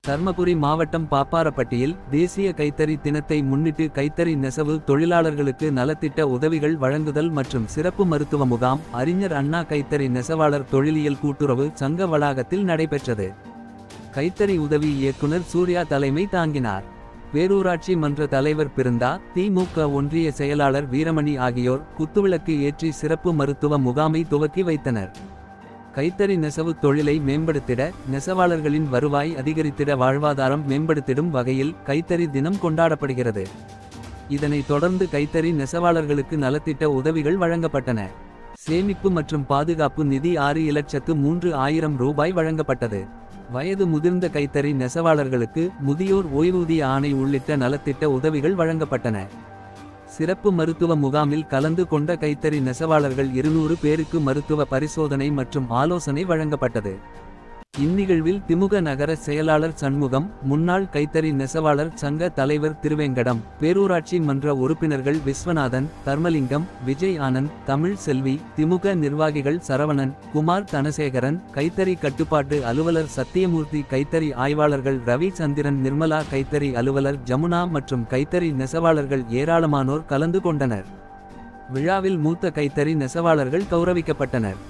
தர்மபுரி மாவட்டம் பாப்பாரப்பட்டியில் தேசிய கைத்தறி தினத்தை முன்னிட்டு கைத்தறி நெசவு தொழிலாளர்களுக்கு நலத்திட்ட உதவிகள் வழங்குதல் மற்றும் சிறப்பு மருத்துவ முகாம் அறிஞர் அண்ணா கைத்தறி நெசவாளர் தொழிலியல் கூட்டுறவு சங்க வளாகத்தில் நடைபெற்றது. கைத்தறி உதவி இயக்குனர் சூர்யா தலைமை தாங்கினார். பேரூராட்சி மன்ற தலைவர் பிருந்தா, திமுக ஒன்றிய செயலாளர் வீரமணி ஆகியோர் குத்துவிளக்கு ஏற்றி சிறப்பு மருத்துவ முகாமை துவக்கி வைத்தனர். கைத்தறி நெசவு தொழிலை மேம்படுத்திட, நெசவாளர்களின் வருவாய் அதிகரித்திட, வாழ்வாதாரம் மேம்படுத்திடும் வகையில் கைத்தறி தினம் கொண்டாடப்படுகிறது. இதனைத் தொடர்ந்து கைத்தறி நெசவாளர்களுக்கு நலத்திட்ட உதவிகள் வழங்கப்பட்டன. சேமிப்பு மற்றும் பாதுகாப்பு நிதி 6,03,000 ரூபாய் வழங்கப்பட்டது. வயது முதிர்ந்த கைத்தறி நெசவாளர்களுக்கு முதியோர் ஓய்வூதிய ஆணை உள்ளிட்ட நலத்திட்ட உதவிகள் வழங்கப்பட்டன. சிறப்பு மருத்துவ முகாமில் கலந்து கொண்ட கைத்தறி நெசவாளர்கள் 200 பேருக்கு மருத்துவ பரிசோதனை மற்றும் ஆலோசனை வழங்கப்பட்டது. இந்நிகழ்வில் திமுக நகர செயலாளர் சண்முகம், முன்னாள் கைத்தறி நெசவாளர் சங்க தலைவர் திருவேங்கடம், பேரூராட்சி மன்ற உறுப்பினர்கள் விஸ்வநாதன், தர்மலிங்கம், விஜய் ஆனந்த், தமிழ் செல்வி, திமுக நிர்வாகிகள் சரவணன், குமார் தனசேகரன், கைத்தறி கட்டுப்பாட்டு அலுவலர் சத்தியமூர்த்தி, கைத்தறி ஆய்வாளர்கள் ரவி சந்திரன், நிர்மலா, கைத்தறி அலுவலர் ஜமுனா மற்றும் கைத்தறி நெசவாளர்கள் ஏராளமானோர் கலந்து கொண்டனர். விழாவில் மூத்த கைத்தறி நெசவாளர்கள் கௌரவிக்கப்பட்டனர்.